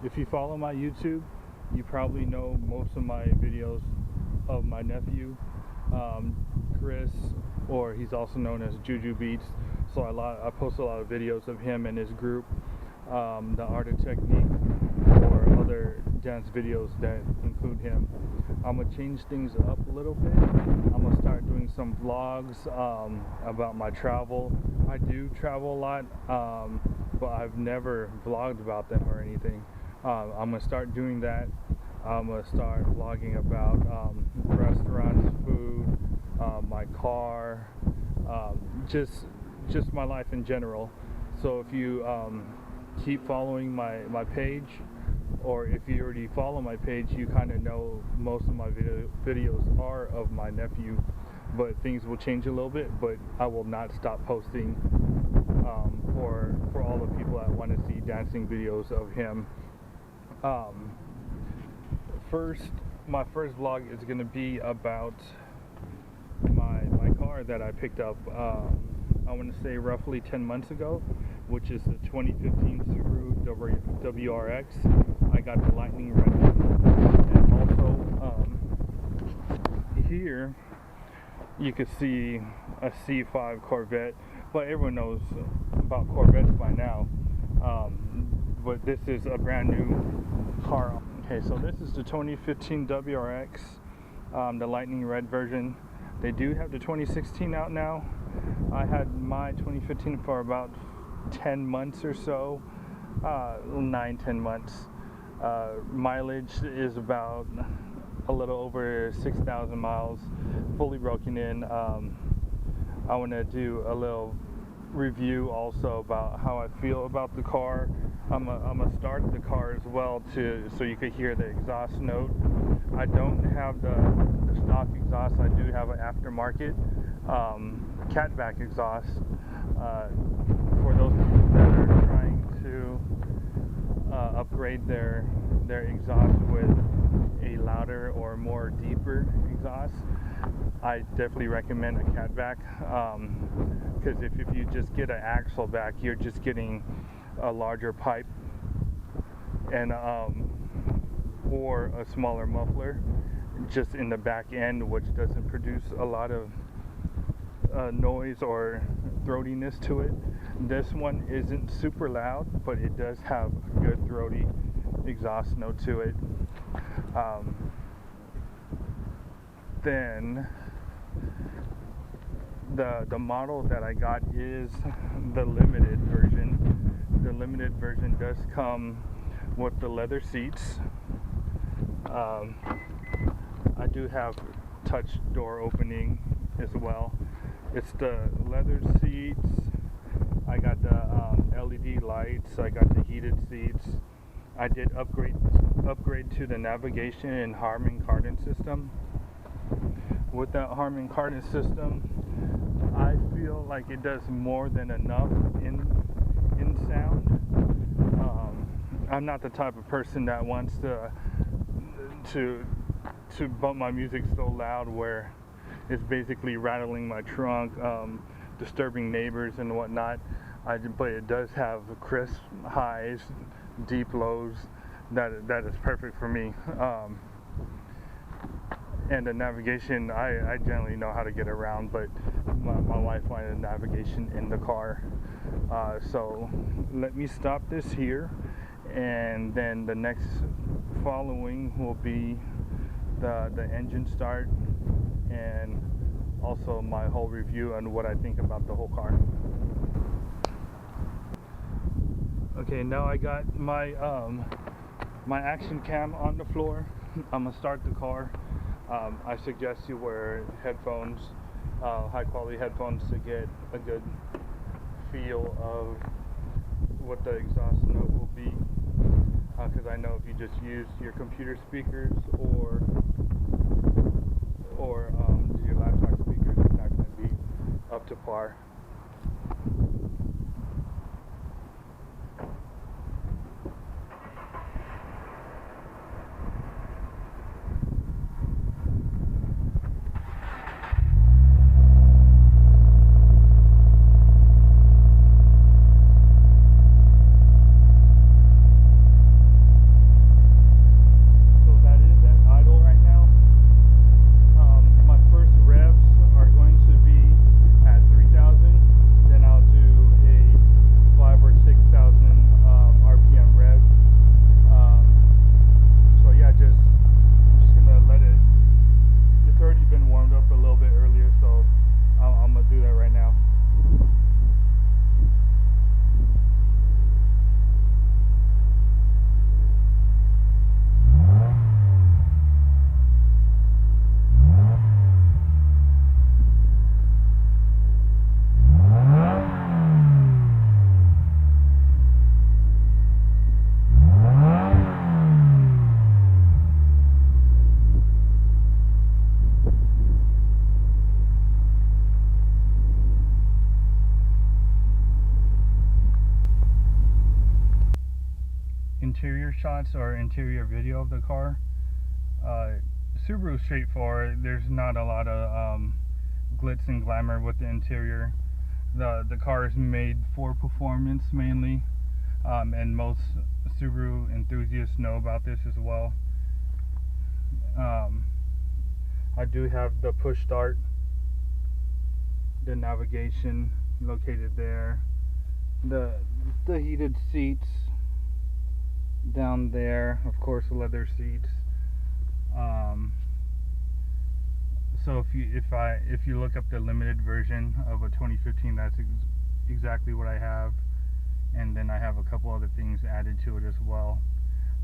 If you follow my YouTube, you probably know most of my videos of my nephew, Chris, or he's also known as Juju Beats. So I post a lot of videos of him and his group, the Art of Technique, or other dance videos that include him. I'm gonna change things up a little bit. I'm gonna start doing some vlogs about my travel. I do travel a lot, but I've never vlogged about them or anything. I'm gonna start doing that. I'm gonna start vlogging about restaurants, food, my car, just my life in general. So if you keep following my page, or if you already follow my page, you kind of know most of my videos are of my nephew, but things will change a little bit. But I will not stop posting for all the people that want to see dancing videos of him. My first vlog is going to be about my car that I picked up, I want to say roughly 10 months ago, which is the 2015 Subaru WRX. I got the lightning red one. And also, here you can see a C5 Corvette, but everyone knows about Corvettes by now. But this is a brand new car. Okay, so this is the 2015 WRX, the lightning red version. They do have the 2016 out now. I had my 2015 for about 10 months or so, 9-10 months. Mileage is about a little over 6,000 miles, fully broken in. I want to do a little review also about how I feel about the car. I'm gonna start the car as well so you could hear the exhaust note. I don't have the stock exhaust. I do have an aftermarket catback exhaust for those people that are trying to upgrade their exhaust with a louder or more deeper exhaust. I definitely recommend a catback, because if you just get an axle back, you're just getting a larger pipe and or a smaller muffler just in the back end, which doesn't produce a lot of noise or throatiness to it. This one isn't super loud, but it does have a good throaty exhaust note to it. Then the model that I got is the limited version. The limited version does come with the leather seats. I do have touch door opening as well. It's the leather seats. I got the LED lights. I got the heated seats. I did upgrade to the navigation and Harman Kardon system. With that Harman Kardon system, I feel like it does more than enough in sound. I'm not the type of person that wants to bump my music so loud where it's basically rattling my trunk, disturbing neighbors and whatnot. But it does have crisp highs, deep lows. That is perfect for me. And the navigation, I generally know how to get around, but my wife wanted navigation in the car. So let me stop this here, and then the next following will be the engine start, and also my whole review on what I think about the whole car. Okay, now I got my my action cam on the floor. I'm gonna start the car. I suggest you wear headphones, high quality headphones, to get a good feel of what the exhaust note will be, because I know if you just use your computer speakers or your laptop speakers, it's not going to be up to par. interior shots or interior video of the car, Subaru is straightforward. There's not a lot of glitz and glamour with the interior. The car is made for performance mainly, and most Subaru enthusiasts know about this as well. I do have the push start, the navigation located there, the heated seats down there, of course leather seats. So if you look up the limited version of a 2015, that's exactly what I have, and then I have a couple other things added to it as well.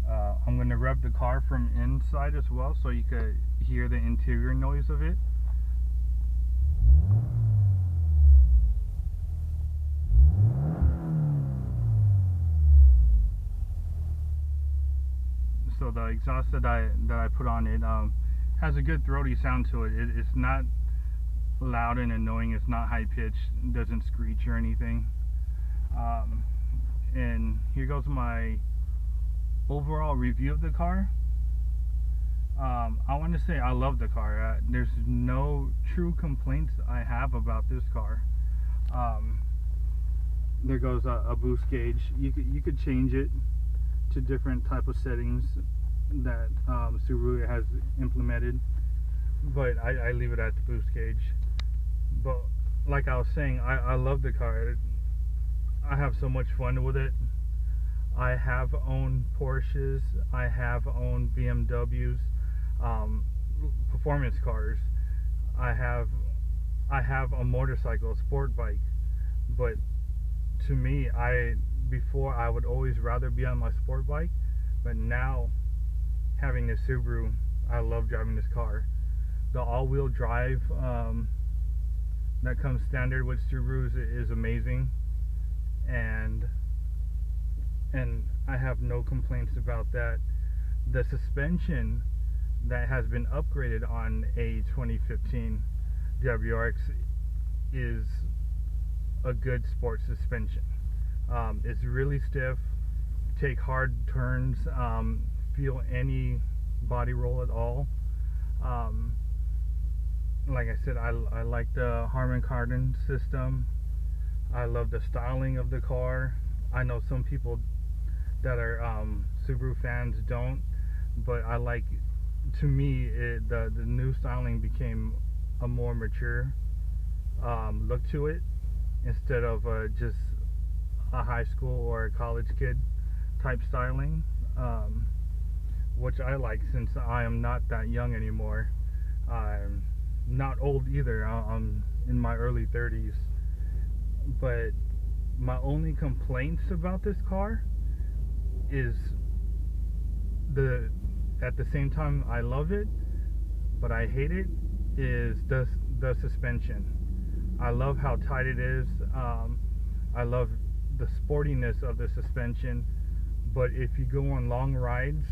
I'm going to rev the car from inside as well, so you could hear the interior noise of it. So the exhaust that I put on it has a good throaty sound to it. It's not loud and annoying. It's not high pitched. Doesn't screech or anything. And here goes my overall review of the car. I want to say I love the car. There's no true complaints I have about this car. There goes a boost gauge. You could change it to different type of settings that Subaru has implemented, but I leave it at the boost gauge. But like I was saying, I love the car. I have so much fun with it. I have owned Porsches, I have owned BMWs, performance cars. I have a motorcycle, a sport bike. But to me, before I would always rather be on my sport bike, but now having this Subaru, I love driving this car. The all-wheel drive that comes standard with Subarus is amazing, and I have no complaints about that. The suspension that has been upgraded on a 2015 WRX is a good sport suspension. It's really stiff, take hard turns, feel any body roll at all. Like I said, I like the Harman Kardon system. I love the styling of the car. I know some people that are Subaru fans don't, but I like, to me, the new styling became a more mature look to it, instead of just a high school or a college kid type styling, which I like, since I am not that young anymore. I'm not old either. I'm in my early 30s. But my only complaints about this car is at the same time I love it, but I hate it, is the suspension. I love how tight it is. I love the sportiness of the suspension, but if you go on long rides,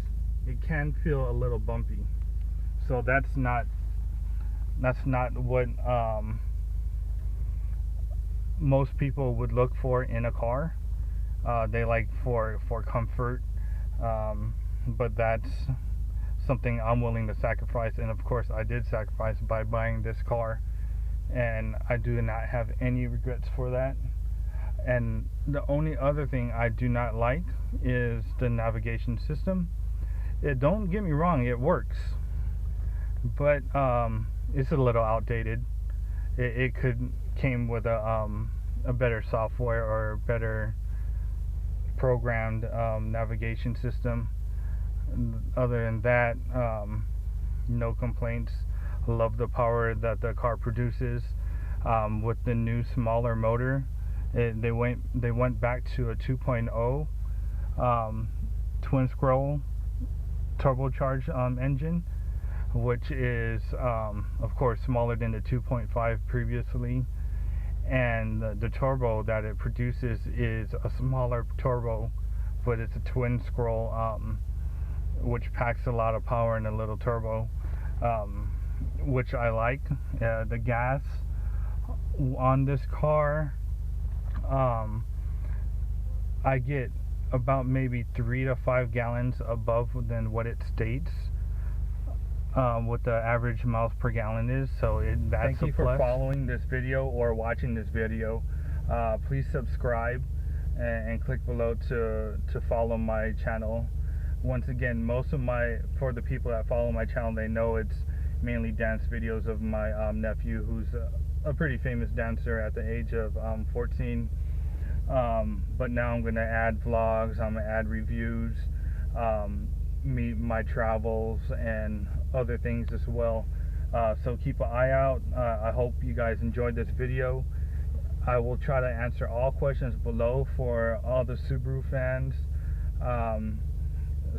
it can feel a little bumpy. So that's not what most people would look for in a car. They like for comfort, but that's something I'm willing to sacrifice, and of course I did sacrifice by buying this car, and I do not have any regrets for that. And the only other thing I do not like is the navigation system. Don't get me wrong, it works, but it's a little outdated. It could came with a better software or better programmed navigation system. Other than that, no complaints. Love the power that the car produces. With the new smaller motor, they went back to a 2.0 twin scroll turbocharged engine, which is of course smaller than the 2.5 previously, and the turbo that it produces is a smaller turbo, but it's a twin scroll, which packs a lot of power in a little turbo, which I like. The gas on this car, I get about maybe 3 to 5 gallons above than what it states, what the average miles per gallon is. So that's Thank you a for plus. following this video or watching this video. Please subscribe and click below to follow my channel. Once again, for the people that follow my channel, they know it's mainly dance videos of my nephew, who's a pretty famous dancer at the age of 14. But now I'm going to add vlogs, I'm going to add reviews, my travels, and other things as well. So keep an eye out. I hope you guys enjoyed this video. I will try to answer all questions below for all the Subaru fans.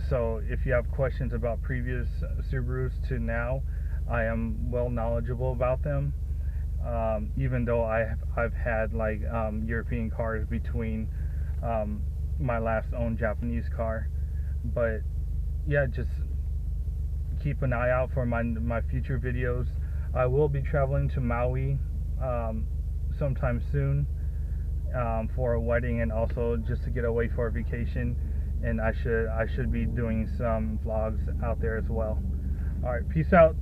So if you have questions about previous Subarus to now, I am well knowledgeable about them. Even though I've had like European cars between my last owned Japanese car. But yeah, just keep an eye out for my future videos. I will be traveling to Maui sometime soon for a wedding, and also just to get away for a vacation, and I should be doing some vlogs out there as well. All right, peace out.